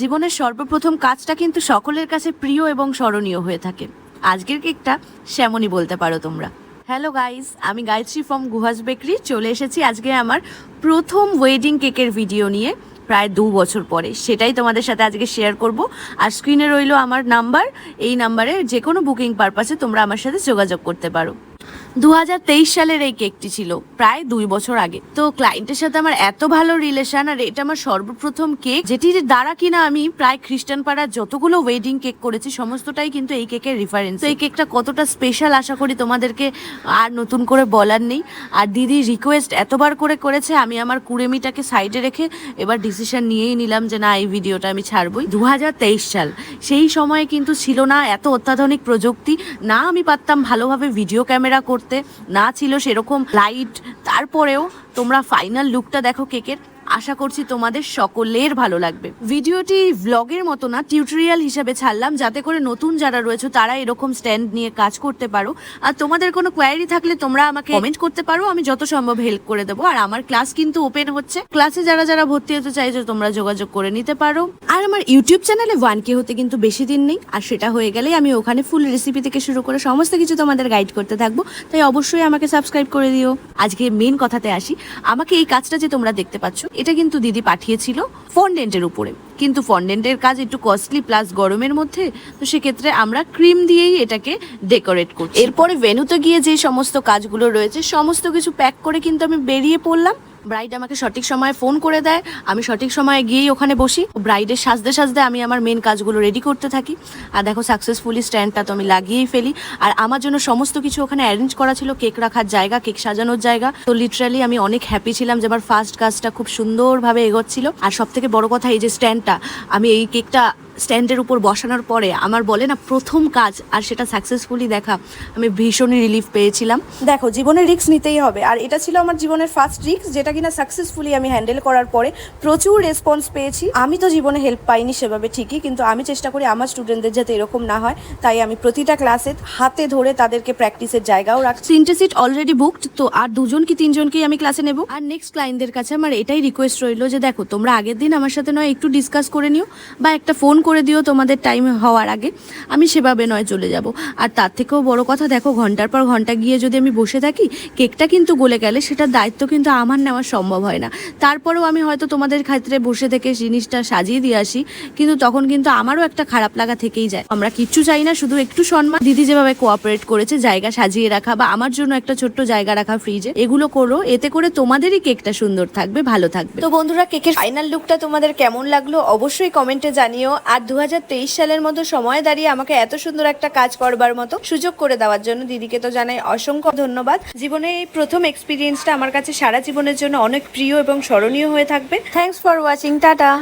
জীবনের সর্বপ্রথম কাজটা কিন্তু সকলের কাছে প্রিয় এবং স্মরণীয় হয়ে থাকে। আজকের কেকটা সেমনই বলতে পারো তোমরা। হ্যালো গাইস, আমি গায়ত্রী ফ্রম গুহাস বেকারি চলে এসেছি আজকে আমার প্রথম ওয়েডিং কেকের ভিডিও নিয়ে, প্রায় 2 বছর পরে। সেটাই তোমাদের সাথে আজকে শেয়ার করব। আর স্ক্রিনে রইলো আমার নাম্বার, এই নাম্বারে যে কোনো বুকিং পারপাসে তোমরা আমার সাথে যোগাযোগ করতে পারো। 2023 সালের এই কেকটি ছিল, প্রায় 2 বছর আগে। তো ক্লায়েন্টের সাথে আমার এত ভালো রিলেশন, আর এটা আমার সর্বপ্রথম কেক, যেটির দ্বারা কিনা আমি প্রায় খ্রিস্টান পাড়ার যতগুলো ওয়েডিং কেক করেছি সমস্তটাই কিন্তু এই কেকের রেফারেন্স। তো এই কেকটা কতটা স্পেশাল আশা করি তোমাদেরকে আর নতুন করে বলার নেই। আর দিদি রিকোয়েস্ট এতবার করে করেছে, আমি আমার কুড়েমিটাকে সাইডে রেখে এবার ডিসিশন নিয়েই নিলাম যে না, এই ভিডিওটা আমি ছাড়বই। 2023 সাল, সেই সময়ে কিন্তু ছিল না এত অত্যাধুনিক প্রযুক্তি, না আমি পারতাম ভালোভাবে ভিডিও ক্যামেরা করতে, না ছিল সেরকম লাইট। তারপরেও তোমরা ফাইনাল লুকটা দেখো কেকের, আশা করছি তোমাদের সকলের ভালো লাগবে। ভিডিওটি ভ্লগের মতো না, টিউটোরিয়াল হিসেবে ছাড়লাম, যাতে করে নতুন যারা রয়েছে তারা এরকম স্ট্যান্ড নিয়ে কাজ করতে পারো। আর তোমাদের কোনো কোয়ারি থাকলে তোমরা আমাকে কমেন্ট করতে পারো, আমি যত সম্ভব হেল্প করে দেবো। আর আমার ক্লাস কিন্তু ওপেন হচ্ছে, ক্লাসে যারা যারা ভর্তি হতে চাইছো তোমরা যোগাযোগ করে নিতে পারো। আর আমার ইউটিউব চ্যানেলে 1K হতে কিন্তু বেশি দিন নেই, আর সেটা হয়ে গেলে আমি ওখানে ফুল রেসিপি থেকে শুরু করে সমস্ত কিছু তোমাদের গাইড করতে থাকবো। তাই অবশ্যই আমাকে সাবস্ক্রাইব করে দিও। আজকে মেন কথাতে আসি, আমাকে এই কাজটা যে তোমরা দেখতে পাচ্ছ, এটা কিন্তু দিদি পাঠিয়েছিল ফন্ডেন্টের উপরে। কিন্তু ফন্ডেন্টের কাজ একটু কস্টলি, প্লাস গরমের মধ্যে, তো সেক্ষেত্রে আমরা ক্রিম দিয়েই এটাকে ডেকোরেট করছি। এরপরে ভেন্যুতে গিয়ে যে সমস্ত কাজগুলো রয়েছে সমস্ত কিছু প্যাক করে কিন্তু আমি বেরিয়ে পড়লাম। ব্রাইড আমাকে সঠিক সময়ে ফোন করে দেয়, আমি সঠিক সময়ে গিয়েই ওখানে বসি। ব্রাইডের সাজতে সাজতে আমি আমার মেন কাজগুলো রেডি করতে থাকি। আর দেখো সাকসেসফুলি স্ট্যান্ডটা তো আমি লাগিয়েই ফেলি। আর আমার জন্য সমস্ত কিছু ওখানে অ্যারেঞ্জ করা ছিল, কেক রাখার জায়গা, কেক সাজানোর জায়গা। তো লিটারালি আমি অনেক হ্যাপি ছিলাম যে আমার ফার্স্ট কাজটা খুব সুন্দরভাবে এগোচ্ছিল। আর সব থেকে বড় কথা, এই যে স্ট্যান্ডটা, আমি এই কেকটা স্ট্যান্ডের উপর বসানোর পরে আমার বলে না প্রথম কাজ, আর সেটা সাকসেসফুলি দেখা, আমি ভীষণই রিলিফ পেয়েছিলাম। দেখো, জীবনের রিস্ক নিতেই হবে, আর এটা ছিল আমার জীবনের ফার্স্ট রিস্ক, যেটা কিনা সাকসেসফুলি আমি হ্যান্ডেল করার পরে প্রচুর রেসপন্স পেয়েছি। আমি তো জীবনে হেল্প পাইনি সেভাবে ঠিকই, কিন্তু আমি চেষ্টা করি আমার স্টুডেন্টদের যাতে এরকম না হয়। তাই আমি প্রতিটা ক্লাসে হাতে ধরে তাদেরকে প্র্যাকটিসের জায়গাও রাখছি। 3টে সিট অলরেডি বুকড, তো আর 2জন কি 3জনকেই আমি ক্লাসে নেব। আর নেক্সট ক্লায়েন্টদের কাছে আমার এটাই রিকোয়েস্ট রইলো যে দেখো, তোমরা আগের দিন আমার সাথে নয় একটু ডিসকাস করে নিও, বা একটা ফোন করে দিও তোমাদের টাইম হওয়ার আগে, আমি সেভাবে নয় চলে যাব। আর তার থেকেও বড় কথা, দেখো ঘন্টার পর ঘন্টা গিয়ে যদি আমি বসে থাকি, কেকটা কিন্তু গলে গেলে সেটার দায়িত্ব কিন্তু আমার নেওয়া সম্ভব হয় না। তারপরেও আমি হয়তো তোমাদের ক্ষেত্রে বসে থেকে জিনিসটা সাজিয়ে দিয়ে আসি, কিন্তু তখন কিন্তু আমারও একটা খারাপ লাগা থেকেই যায়। আমরা কিচ্ছু চাই না, শুধু একটু সম্মান। দিদি যেভাবে কোঅপারেট করেছে, জায়গা সাজিয়ে রাখা বা আমার জন্য একটা ছোট্ট জায়গা রাখা ফ্রিজে, এগুলো করো, এতে করে তোমাদেরই কেকটা সুন্দর থাকবে, ভালো থাকবে। তো বন্ধুরা, কেকের ফাইনাল লুকটা তোমাদের কেমন লাগলো অবশ্যই কমেন্টে জানিও। আর 2023 সালের মতো সময় দাঁড়িয়ে আমাকে এত সুন্দর একটা কাজ করবার মতো সুযোগ করে দেওয়ার জন্য দিদিকে তো জানাই অসংখ্য ধন্যবাদ। জীবনে এই প্রথম এক্সপিরিয়েন্সটা আমার কাছে সারা জীবনের জন্য অনেক প্রিয় এবং স্মরণীয় হয়ে থাকবে। Thanks for watching, tata.